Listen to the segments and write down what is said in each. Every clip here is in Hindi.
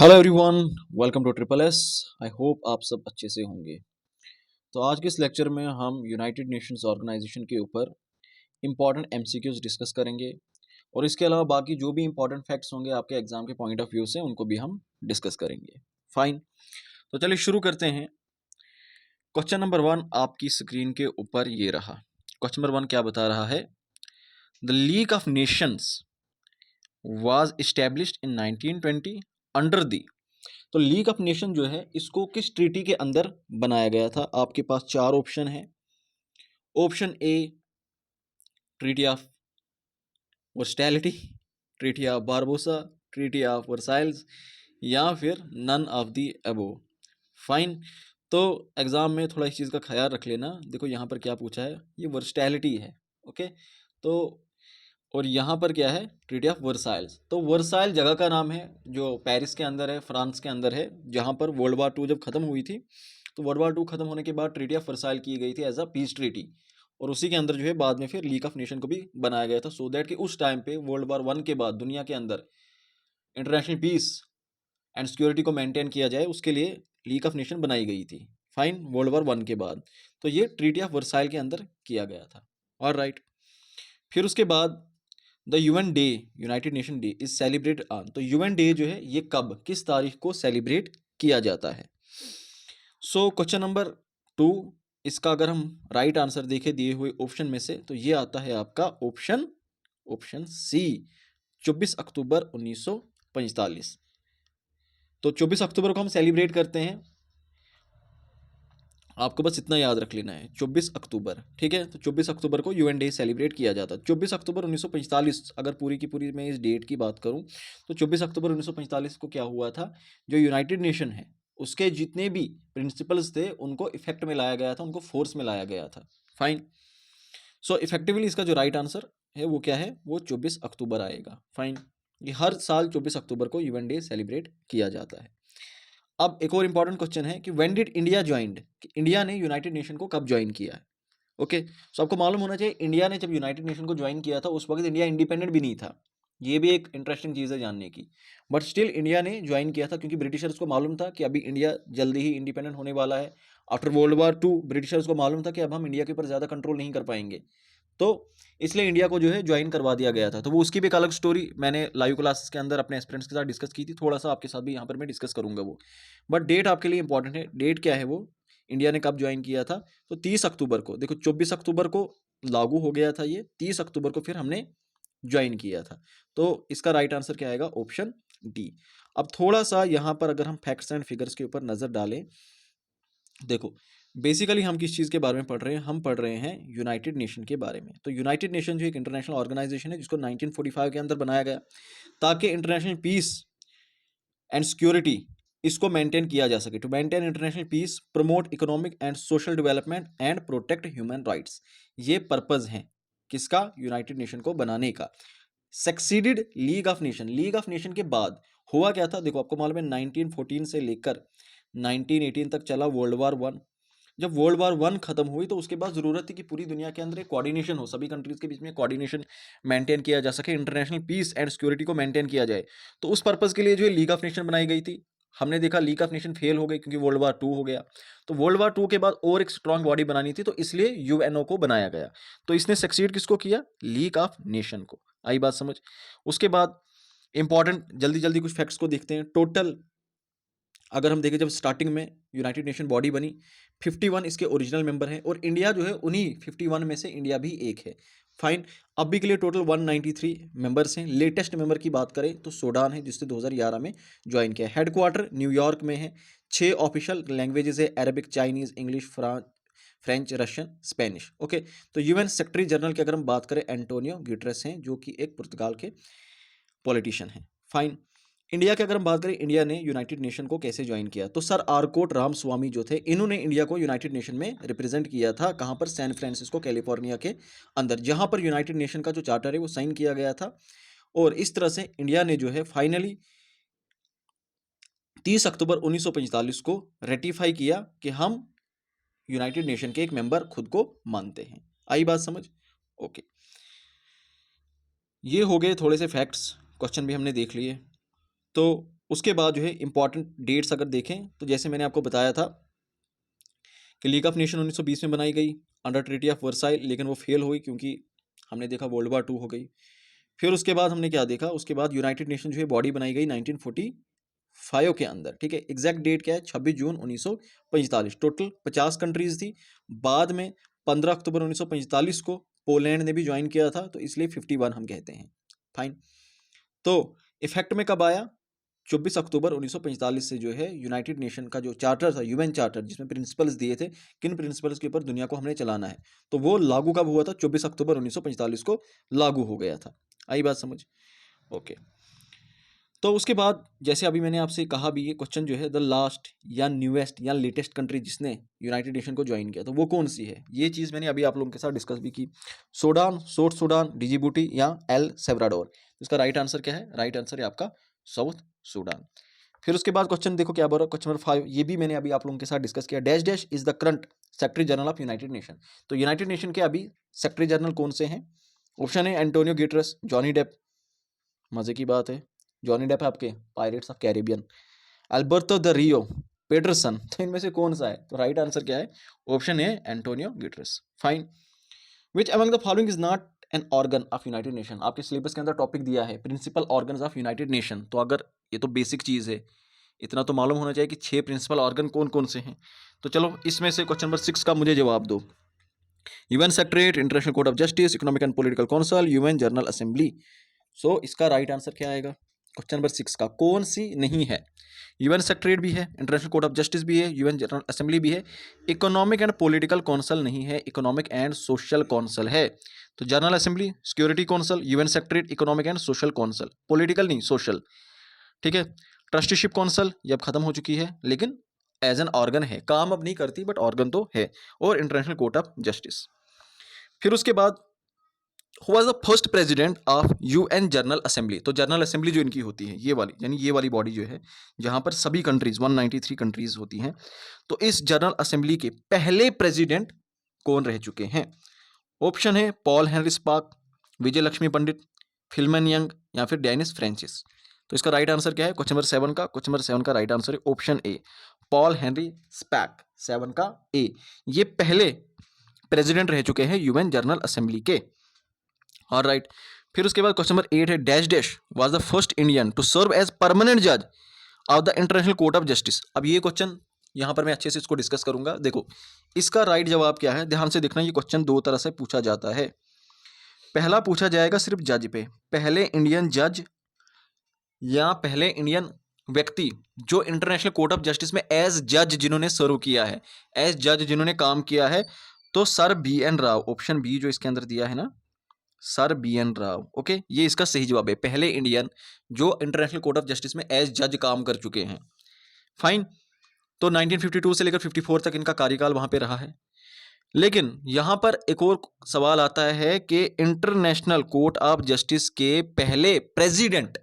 Hello everyone, welcome to triple S. I hope आप सब अच्छे से होंगे। तो आज के इस लेक्चर में हम यूनाइटेड नेशंस ऑर्गेनाइजेशन के ऊपर इंपॉर्टेंट एमसीक्यूज डिस्कस करेंगे और इसके अलावा बाकी जो भी इंपॉर्टेंट फैक्ट्स होंगे आपके एग्जाम के पॉइंट ऑफ व्यू से उनको भी हम डिस्कस करेंगे। फाइन, तो चलिए शुरू करते हैं। क्वेश्चन नंबर 1 आपकी स्क्रीन के ऊपर ये रहा। क्वेश्चन नंबर 1 क्या बता रहा है? The league of Nations was established in 1920 under the. तो लीग ऑफ नेशन जो है इसको किस ट्रीटी के अंदर बनाया गया था? आपके पास चार ऑप्शन है। Option A treaty of versatility, treaty of Barbosa, treaty of Versailles या फिर none of the above. Fine, तो एग्जाम में थोड़ा इस चीज़ का ख्याल रख लेना। देखो यहाँ पर क्या पूछा है, ये वर्स्टैलिटी है। ओके, तो और यहाँ पर क्या है? Treaty of Versailles. तो वर्साइल जगह का नाम है जो पेरिस के अंदर है, फ्रांस के अंदर है, जहाँ पर वर्ल्ड वार 2 जब खत्म हुई थी तो वर्ल्ड वार 2 खत्म होने के बाद ट्रीटी ऑफ वर्साइल की गई थी एज अ पीस ट्रीटी, और उसी के अंदर जो है बाद में फिर लीग ऑफ नेशन को भी बनाया गया था, सो दैट कि उस टाइम पे वर्ल्ड वार 1 के बाद दुनिया के अंदर इंटरनेशनल पीस एंड सिक्योरिटी को मेंटेन किया जाए, उसके लिए लीग ऑफ नेशन बनाई गई थी। फाइन, वर्ल्ड वार 1 के बाद तो ये ट्रीटी ऑफ वर्साइल के अंदर किया गया था। और राइट, फिर उसके बाद the UN day, United nation day is celebrate on. तो यूएन डे जो है ये कब, किस तारीख को सेलिब्रेट किया जाता है? सो क्वेश्चन नंबर 2, इसका अगर हम राइट आंसर देखें दिए हुए ऑप्शन में से, तो ये आता है आपका ऑप्शन सी, 24 अक्टूबर 1945। तो 24 अक्टूबर को हम सेलिब्रेट करते हैं, आपको बस इतना याद रख लेना है, 24 अक्टूबर। ठीक है, तो 24 अक्टूबर को यूएन डे सेलिब्रेट किया जाता है। 24 अक्टूबर 1945, अगर पूरी की पूरी मैं इस डेट की बात करूं तो 24 अक्टूबर 1945 को क्या हुआ था, जो यूनाइटेड नेशन है उसके जितने भी प्रिंसिपल्स थे उनको इफेक्ट में लाया गया था, उनको फोर्स में लाया गया था। फाइन, सो इफेक्टिवली इसका जो राइट आंसर है वो क्या है, वो 24 अक्टूबर आएगा। फाइन, ये हर साल 24 अक्टूबर को यूएन डे सेलिब्रेट किया जाता है। अब एक और इंपॉर्टेंट क्वेश्चन है कि when did India joined, India ने यूनाइटेड नेशन को कब ज्वाइन किया है? ओके, सो आपको मालूम होना चाहिए इंडिया ने जब यूनाइटेड नेशन को ज्वाइन किया था उस वक्त इंडिया इंडिपेंडेंट भी नहीं था। ये भी एक इंटरेस्टिंग चीज़ है जानने की, बट स्टिल इंडिया ने ज्वाइन किया था क्योंकि ब्रिटिशर्स को मालूम था कि अभी इंडिया जल्दी ही इंडिपेंडेंट होने वाला है। आफ्टर वर्ल्ड वार 2 ब्रिटिशर्स को मालूम था कि अब हम इंडिया के ऊपर ज़्यादा कंट्रोल नहीं कर पाएंगे, तो इसलिए इंडिया को जो है ज्वाइन करवा दिया गया था। तो वो उसकी भी एक अलग स्टोरी मैंने लाइव क्लासेस के अंदर अपने एस्पिरेंट्स के साथ डिस्कस की थी, थोड़ा सा आपके साथ भी यहाँ पर मैं डिस्कस करूंगा वो। बट डेट आपके लिए इंपॉर्टेंट है। डेट क्या है वो, इंडिया ने कब ज्वाइन किया था? तो 30 अक्टूबर को। देखो 24 अक्टूबर को लागू हो गया था ये, 30 अक्टूबर को फिर हमने ज्वाइन किया था। तो इसका राइट आंसर क्या आएगा? Option D. अब थोड़ा सा यहाँ पर अगर हम फैक्ट्स एंड फिगर्स के ऊपर नजर डालें, देखो बेसिकली हम किस चीज़ के बारे में पढ़ रहे हैं, हम पढ़ रहे हैं यूनाइटेड नेशन के बारे में। तो यूनाइटेड नेशन जो एक इंटरनेशनल ऑर्गेनाइजेशन है जिसको 1945 के अंदर बनाया गया ताकि इंटरनेशनल पीस एंड सिक्योरिटी इसको मेंटेन किया जा सके, to maintain international peace, promote economic and social development and protect human rights. ये पर्पज है किसका? यूनाइटेड नेशन को बनाने का। Succeeded League of Nation, League of Nation के बाद हुआ क्या था? देखो आपको मालूम है 1914 से लेकर 1918 तक चला वर्ल्ड वार 1। जब वर्ल्ड वार 1 खत्म हुई तो उसके बाद जरूरत थी कि पूरी दुनिया के अंदर एक कोऑर्डिनेशन हो, सभी कंट्रीज के बीच में कोऑर्डिनेशन मेंटेन किया जा सके, इंटरनेशनल पीस एंड सिक्योरिटी को मेंटेन किया जाए। तो उस पर्पज के लिए जो है लीग ऑफ नेशन बनाई गई थी। हमने देखा लीग ऑफ नेशन फेल हो गई क्योंकि वर्ल्ड वार 2 हो गया। तो वर्ल्ड वार 2 के बाद और एक स्ट्रांग बॉडी बनानी थी, तो इसलिए यूएनओ को बनाया गया। तो इसने सक्सीड किसको किया? लीग ऑफ नेशन को। आई बात समझ? उसके बाद इंपॉर्टेंट जल्दी जल्दी कुछ फैक्ट्स को देखते हैं। टोटल अगर हम देखें जब स्टार्टिंग में यूनाइटेड नेशन बॉडी बनी 51 इसके ओरिजिनल मेंबर हैं, और इंडिया जो है उन्हीं 51 में से इंडिया भी एक है। फाइन, अभी के लिए टोटल 193 मेंबर्स हैं। लेटेस्ट मेंबर की बात करें तो सूडान है जिसने 2011 में ज्वाइन किया। हेडक्वार्टर न्यूयॉर्क में है। 6 ऑफिशियल लैंग्वेजेस है, Arabic, Chinese, English, French, Russian, Spanish. Okay, तो यूएन सेक्रेटरी जनरल की अगर हम बात करें एंटोनियो गुटेरेस हैं जो कि एक पुर्तगाल के पॉलिटिशियन हैं। फाइन, इंडिया की अगर हम बात करें इंडिया ने यूनाइटेड नेशन को कैसे ज्वाइन किया, तो सर आरकोट रामस्वामी जो थे इन्होंने इंडिया को यूनाइटेड नेशन में रिप्रेजेंट किया था। कहां पर? सैन फ्रांसिस्को कैलिफोर्निया के अंदर, जहां पर यूनाइटेड नेशन का जो चार्टर है वो साइन किया गया था। और इस तरह से इंडिया ने जो है फाइनली 30 अक्टूबर 1945 को रेटिफाई किया कि हम यूनाइटेड नेशन के एक मेंबर खुद को मानते हैं। आई बात समझ? ओके, ये हो गए थोड़े से फैक्ट्स, क्वेश्चन भी हमने देख लिए। तो उसके बाद जो है इंपॉर्टेंट डेट्स अगर देखें तो जैसे मैंने आपको बताया था कि लीग ऑफ नेशन 1920 में बनाई गई अंडर ट्रीटी ऑफ वर्साइल, लेकिन वो फेल हुई क्योंकि हमने देखा वर्ल्ड वार 2 हो गई। फिर उसके बाद हमने क्या देखा, उसके बाद यूनाइटेड नेशन जो है बॉडी बनाई गई 1945 के अंदर, ठीक है। एग्जैक्ट डेट क्या है, 26 जून 1945। टोटल 50 कंट्रीज थी। बाद में 15 अक्टूबर 1945 को पोलैंड ने भी ज्वाइन किया था, तो इसलिए 51 हम कहते हैं। फाइन। तो इफेक्ट में कब आया, 24 अक्टूबर 1945 से जो है यूनाइटेड नेशन का जो चार्टर था, यूएन चार्टर, जिसमें प्रिंसिपल्स दिए थे किन प्रिंसिपल्स के ऊपर दुनिया को हमने चलाना है, तो वो लागू कब हुआ था, 24 अक्टूबर 1945 को लागू हो गया था। आई बात समझ? ओके। तो उसके बाद जैसे अभी मैंने आपसे कहा भी, ये क्वेश्चन जो है द लास्ट या न्यूएस्ट या लेटेस्ट कंट्री जिसने यूनाइटेड नेशन को ज्वाइन किया, तो वो कौन सी है, ये चीज़ मैंने अभी आप लोगों के साथ डिस्कस भी की। सूडान, साउथ सूडान, डिजिबूटी या एल सेल्वाडोर। इसका राइट आंसर क्या है, राइट आंसर है आपका साउथ सूडान। फिर उसके बाद क्वेश्चन देखो क्या बोल रहा है, क्वेश्चन नंबर 5, ये भी मैंने अभी आप लोगों के साथ डिस्कस किया। Dash dash is the current secretary general of United Nation. तो यूनाइटेड नेशन के अभी सेक्रेटरी जनरल कौन से हैं? ऑप्शन है एंटोनियो गुटेरेस, जॉनी डेप, मजे की बात है, जॉनी डेप है आपके pirates of Caribbean, Alberto the Rio, Peterson. तो इनमें से कौन सा है, तो राइट आंसर क्या है, ऑप्शन है Antonio Guterres. Fine. Which among the following is not an organ of United Nation. आपके सिलेबस के अंदर टॉपिक दिया है principal organs of United Nation, तो अगर ये तो बेसिक चीज़ है, इतना तो मालूम होना चाहिए कि 6 प्रिंसिपल ऑर्गन कौन कौन से हैं। तो चलो इसमें से क्वेश्चन नंबर 6 का मुझे जवाब दो। UN Secretariat, International Court of Justice, Economic and Political Council, UN General Assembly. So इसका राइट आंसर क्या आएगा, क्वेश्चन नंबर 6 का कौन सी नहीं है? यूएन सेक्रेटरीट भी है, इंटरनेशनल कोर्ट ऑफ जस्टिस भी है, यूएन जनरल असेंबली भी है, इकोनॉमिक एंड पॉलिटिकल काउंसिल नहीं है, इकोनॉमिक एंड सोशल काउंसिल है। तो general assembly, security council, UN secretariat, economic and social council, political नहीं सोशल, ठीक है। ट्रस्टीशिप काउंसिल ये अब खत्म हो चुकी है, लेकिन एज एन ऑर्गन है, काम अब नहीं करती बट ऑर्गन तो है, और इंटरनेशनल कोर्ट ऑफ जस्टिस। फिर उसके बाद who was the first president of UN General assembly. तो जनरल असेंबली जो इनकी होती है ये वाली, यानी ये वाली बॉडी जो है जहां पर सभी कंट्रीज 193 कंट्रीज होती हैं, तो इस जनरल असेंबली के पहले प्रेसिडेंट कौन रह चुके हैं? ऑप्शन है पॉल हेनरी स्पार्क, विजय लक्ष्मी पंडित, फिल्मन यंग या फिर डेनिस फ्रांसिस। तो इसका राइट आंसर क्या है, क्वेश्चन नंबर 7 का, क्वेश्चन नंबर 7 का राइट आंसर है ऑप्शन ए, पॉल हेनरी स्पैक, 7 का ए। ये पहले प्रेसिडेंट रह चुके हैं यूएन जनरल असेंबली के। और राइट। फिर उसके बाद क्वेश्चन नंबर 8 है dash dash was the first Indian to serve as permanent जज of the International Court of Justice. अब ये क्वेश्चन यहां पर मैं अच्छे से इसको डिस्कस करूंगा। देखो इसका राइट जवाब क्या है, ध्यान से देखना, ये क्वेश्चन दो तरह से पूछा जाता है। पहला पूछा जाएगा सिर्फ जज पे, पहले इंडियन जज या पहले इंडियन व्यक्ति जो इंटरनेशनल कोर्ट ऑफ जस्टिस में एज जज जिन्होंने सर्व किया है, एज जज जिन्होंने काम किया है, तो sir B N Rau, option B जो इसके अंदर दिया है ना, sir B N Rau. Okay, ये इसका सही जवाब है, पहले इंडियन जो इंटरनेशनल कोर्ट ऑफ जस्टिस में एज जज काम कर चुके हैं। फाइन। तो 1952 से लेकर 54 तक इनका कार्यकाल वहां पे रहा है। लेकिन यहां पर एक और सवाल आता है कि इंटरनेशनल कोर्ट ऑफ जस्टिस के पहले प्रेसिडेंट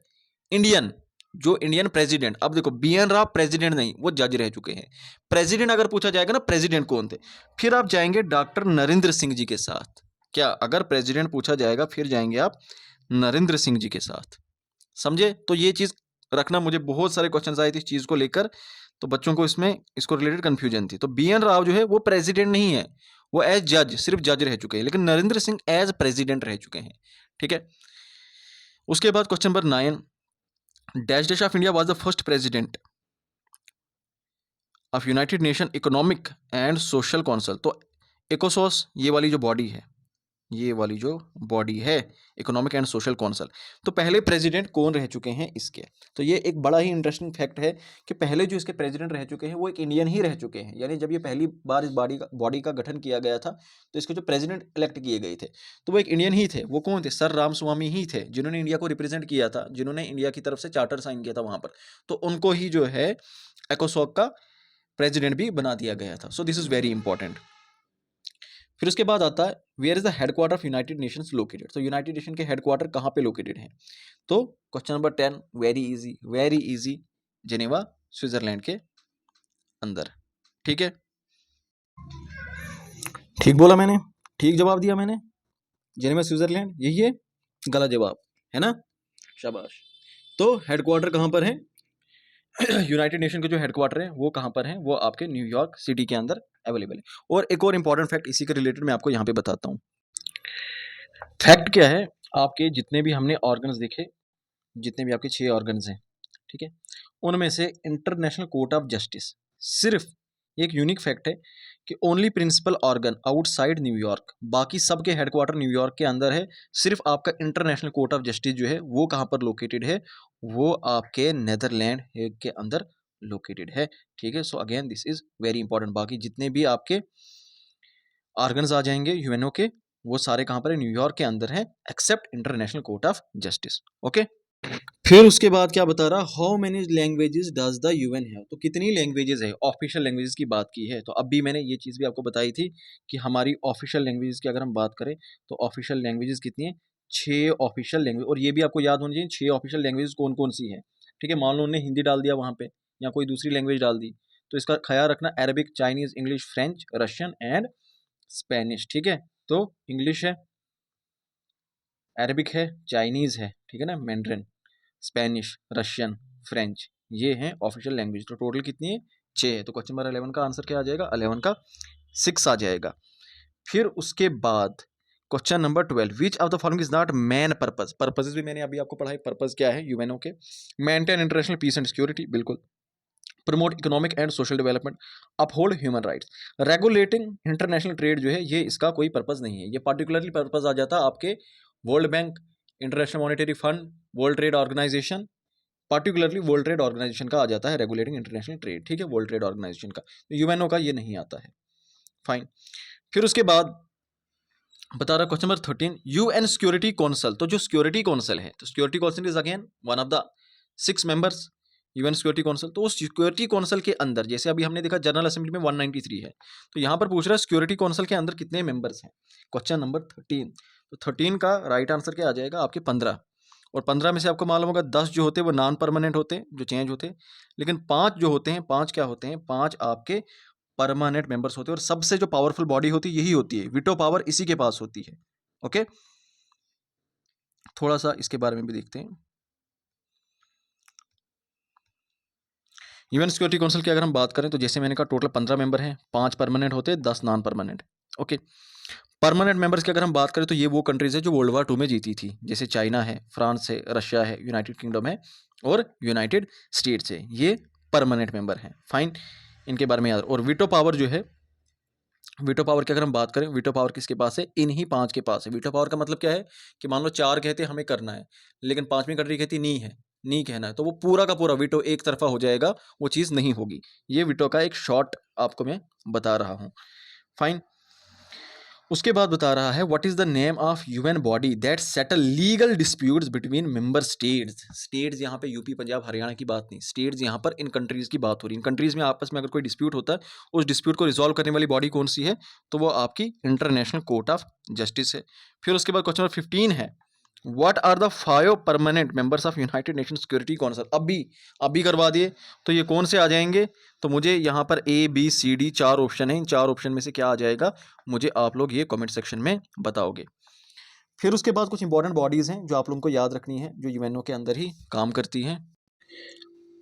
इंडियन, जो इंडियन प्रेसिडेंट, अब देखो बी एन राव प्रेसिडेंट नहीं, वो जज रह चुके हैं। प्रेसिडेंट अगर पूछा जाएगा ना, प्रेसिडेंट कौन थे, फिर आप जाएंगे डॉक्टर नरेंद्र सिंह जी के साथ। क्या अगर प्रेसिडेंट पूछा जाएगा फिर जाएंगे आप नरेंद्र सिंह जी के साथ, समझे? तो ये चीज रखना, मुझे बहुत सारे क्वेश्चन आए थे इस चीज को लेकर, तो बच्चों को इसमें इसको रिलेटेड कंफ्यूजन थी। तो बी एन राव जो है वो प्रेसिडेंट नहीं है, वो एज जज, सिर्फ जज रह चुके हैं, लेकिन नरेंद्र सिंह एज प्रेसिडेंट रह चुके हैं, ठीक है। उसके बाद question number 9, dash dash of India was the first president of United nation economic and social council. तो इकोसोस ये वाली जो बॉडी है, ये वाली जो बॉडी है इकोनॉमिक एंड सोशल काउंसिल, तो पहले प्रेसिडेंट कौन रह चुके हैं इसके। तो ये एक बड़ा ही इंटरेस्टिंग फैक्ट है कि पहले जो इसके प्रेसिडेंट रह चुके हैं वो एक इंडियन ही रह चुके हैं। यानी जब ये पहली बार इस बॉडी का गठन किया गया था, तो इसके जो प्रेसिडेंट इलेक्ट किए गए थे तो वो एक इंडियन ही थे। वो कौन थे? सर रामस्वामी ही थे, जिन्होंने इंडिया को रिप्रेजेंट किया था, जिन्होंने इंडिया की तरफ से चार्टर साइन किया था वहां पर, तो उनको ही जो है एकोसॉक का प्रेसिडेंट भी बना दिया गया था। So this is very important. फिर उसके बाद आता है where is the headquarter of United Nations located. तो यूनाइटेड नेशन के हेडक्वार्टर कहाँ पे लोकेटेड हैं? तो question number 10, very easy, Geneva Switzerland के अंदर, ठीक है। ठीक बोला मैंने, ठीक जवाब दिया मैंने, जेनेवा स्विट्जरलैंड यही है, गलत जवाब है ना, शाबाश। तो हेडक्वार्टर कहाँ पर है? यूनाइटेड नेशन के जो हेडक्वार्टर है वो कहाँ पर है, वो आपके न्यूयॉर्क सिटी के अंदर अवेलेबल है। और एक और इंपॉर्टेंट फैक्ट इसी के रिलेटेड मैं आपको यहाँ पे बताता हूँ। फैक्ट क्या है, आपके जितने भी हमने ऑर्गन्स देखे, जितने भी आपके 6 ऑर्गन्स हैं, ठीक है, उनमें से इंटरनेशनल कोर्ट ऑफ जस्टिस सिर्फ एक यूनिक फैक्ट है कि only principal organ outside New York, बाकी सबके हेडक्वार्टर न्यूयॉर्क के अंदर है, सिर्फ आपका इंटरनेशनल कोर्ट ऑफ जस्टिस जो है वो कहाँ पर लोकेटेड है, वो आपके नेदरलैंड हेग के अंदर लोकेटेड है। ठीक है, so again this is very important. बाकी जितने भी आपके ऑर्गन्स आ जाएंगे यूएनओ के, वो सारे कहाँ पर है, न्यूयॉर्क के अंदर है, except International Court of Justice. Okay, फिर उसके बाद क्या बता रहा, how many languages does the UN have, तो कितनी लैंग्वेजेस है, ऑफिशियल लैंग्वेजेस की बात की है। तो अब भी मैंने ये चीज़ भी आपको बताई थी कि हमारी ऑफिशियल लैंग्वेजेस की अगर हम बात करें तो ऑफिशियल लैंग्वेजेस कितनी है, 6 ऑफिशियल लैंग्वेज। और ये भी आपको याद होनी चाहिए 6 ऑफिशियल लैंग्वेजेस कौन कौन सी है। ठीक है, मान लो उन्होंने हिंदी डाल दिया वहाँ पे या कोई दूसरी लैंग्वेज डाल दी, तो इसका ख्याल रखना, Arabic, Chinese, English, French, Russian and Spanish. ठीक है, तो इंग्लिश है, अरबिक है, चाइनीज़ है, ठीक है ना, मैंड्रिन, स्पेनिश, रशियन, फ्रेंच, ये हैं ऑफिशियल लैंग्वेज। तो टोटल कितनी है, 6 है। तो क्वेश्चन नंबर 11 का आंसर क्या आ जाएगा, 11 का 6 आ जाएगा। फिर उसके बाद question number 12, which of the following is not man purpose. Purposes भी मैंने अभी आपको पढ़ाई, पर्पज क्या है यूएनओ के, maintain international peace and security, बिल्कुल, promote economic and social development, uphold human rights, regulating international trade जो है ये इसका कोई पर्पज नहीं है। ये पर्टिकुलरली पर्पज आ जाता है आपके World Bank, International Monetary Fund, World Trade Organization, particularly World Trade Organization का आ जाता है रेगुलेटिंग इंटरनेशनल ट्रेड। ठीक है, वर्ल्ड ट्रेड ऑर्गेनाइजेशन का, तो यूएनओ का ये नहीं आता है। फाइन, फिर उसके बाद बता रहा question number 13, UN security council. तो जो सिक्योरिटी काउंसिल है, तो security council is again one of the 6 members UN security council. तो उस सिक्योरिटी काउंसिल के अंदर, जैसे अभी हमने देखा जनरल असेंबली में 193 है, तो यहां पर पूछ रहा है सिक्योरिटी काउंसिल के अंदर कितने मेंबर्स हैं, क्वेश्चन नंबर 13। तो 13 का राइट आंसर क्या आ जाएगा आपके 15। और 15 में से आपको मालूम होगा 10 जो होते हैं वो नॉन परमानेंट होते हैं, जो चेंज होते हैं, लेकिन 5 जो होते हैं, 5 क्या होते हैं, 5 आपके परमानेंट मेंबर्स होते हैं। और सबसे जो पावरफुल बॉडी होती है यही होती है, वीटो पावर इसी के पास होती है। ओके, थोड़ा सा इसके बारे में भी देखते हैं। यूएन सिक्योरिटी काउंसिल की अगर हम बात करें तो जैसे मैंने कहा टोटल 15 मेंबर हैं, 5 परमानेंट होते हैं, 10 non permanent. Okay, permanent members की अगर हम बात करें तो ये वो कंट्रीज है जो वर्ल्ड वार 2 में जीती थी, जैसे चाइना है, फ्रांस है, रशिया है, यूनाइटेड किंगडम है और यूनाइटेड स्टेट्स है, ये परमानेंट मेंबर हैं। फाइन, इनके बारे में याद। और वीटो पावर जो है, वीटो पावर की अगर हम बात करें, वीटो पावर किसके पास है, इन्हीं 5 के पास है। वीटो पावर का मतलब क्या है कि मान लो 4 कहते हमें करना है, लेकिन 5वीं कंट्री कहती नहीं है, नहीं कहना है, तो वो पूरा का पूरा वीटो एक तरफा हो जाएगा, वो चीज़ नहीं होगी। ये वीटो का एक शॉर्ट आपको मैं बता रहा हूँ। फाइन, उसके बाद बता रहा है what is the name of UN body that settle legal disputes between member states. States यहाँ पे यूपी, पंजाब, हरियाणा की बात नहीं, स्टेट्स यहाँ पर इन कंट्रीज की बात हो रही है। इन कंट्रीज में आपस में अगर कोई डिस्प्यूट होता है, उस डिस्प्यूट को रिजॉल्व करने वाली बॉडी कौन सी है, तो वो आपकी इंटरनेशनल कोर्ट ऑफ जस्टिस है। फिर उसके बाद क्वेश्चन नंबर 15 है, what are the 5 permanent members of United Nation Security Council. अभी करवा दिए तो ये कौन से आ जाएंगे, तो मुझे यहाँ पर ABCD 4 ऑप्शन है, इन 4 ऑप्शन में से क्या आ जाएगा, मुझे आप लोग ये कमेंट सेक्शन में बताओगे। फिर उसके बाद कुछ इंपॉर्टेंट बॉडीज़ हैं जो आप लोगों को याद रखनी है, जो यूएनओ के अंदर ही काम करती हैं।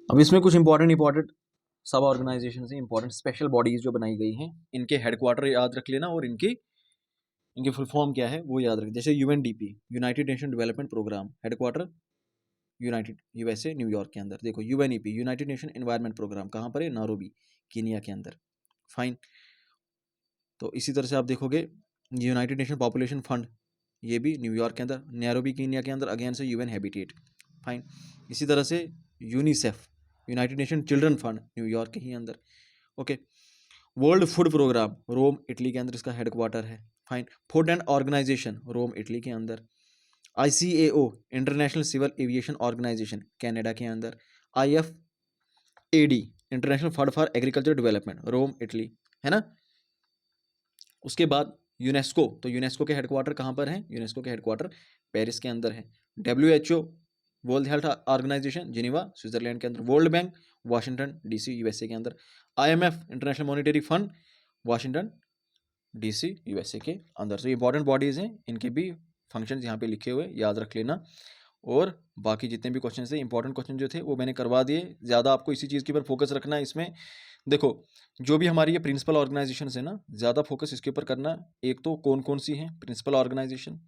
अब इसमें कुछ इंपॉर्टेंट सब ऑर्गेनाइजेशन हैं, इंपॉर्टेंट स्पेशल बॉडीज़ जो बनाई गई हैं, इनके हेडक्वार्टर याद रख लेना और इनकी फुल फॉर्म क्या है वो याद रखें। जैसे UNDP, United Nation Development Programme, headquarter United USA New York के अंदर। देखो UNEP, United Nation Environment Programme, कहाँ पर है, नायरोबी, कीनिया के अंदर। फाइन, तो इसी तरह से आप देखोगे यूनाइटेड नेशन पॉपुलेशन फंड, ये भी न्यूयॉर्क के अंदर, नैरोबी कीनिया के अंदर, अगेन से UN हैबिटेट। फाइन, इसी तरह से UNICEF, United Nation Children Fund, New York के ही अंदर। Okay, World Food Programme, Rome Italy के अंदर इसका हेडक्वार्टर है। फाइन, फूड एंड ऑर्गेनाइजेशन, रोम इटली के अंदर। ICAO, International Civil Aviation Organization, Canada के अंदर। IFAD, International Fund for Agriculture Development, Rome Italy, है ना। उसके बाद यूनेस्को, तो यूनेस्को के हेडक्वार्टर कहाँ पर है, यूनेस्को के हेडक्वार्टर पेरिस के अंदर है। WHO, World Health Organization, Geneva, Switzerland के अंदर। World Bank, Washington DC, USA के अंदर। IMF, International Monetary Fund, Washington DC, USA के अंदर। तो ये इंपॉर्टेंट बॉडीज़ हैं, इनके भी फंक्शंस यहाँ पे लिखे हुए याद रख लेना। और बाकी जितने भी क्वेश्चन थे, इंपॉर्टेंट क्वेश्चन जो थे वो मैंने करवा दिए। ज़्यादा आपको इसी चीज़ के ऊपर फोकस रखना है इसमें। देखो, जो भी हमारी ये प्रिंसिपल ऑर्गेनाइजेशन है ना, ज़्यादा फोकस इसके ऊपर करना है। एक तो कौन कौन सी हैं प्रिंसिपल ऑर्गेनाइजेशन,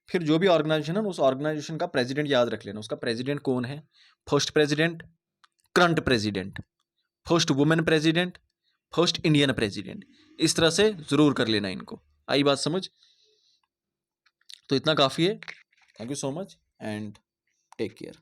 फिर जो भी ऑर्गेनाइजेशन है ना, उस ऑर्गेनाइजेशन का प्रेसिडेंट याद रख लेना। उसका प्रेसिडेंट कौन है, first president, current president, first women president, first Indian president. इस तरह से ज़रूर कर लेना इनको। आई बात समझ? तो इतना काफ़ी है। Thank you so much and take care.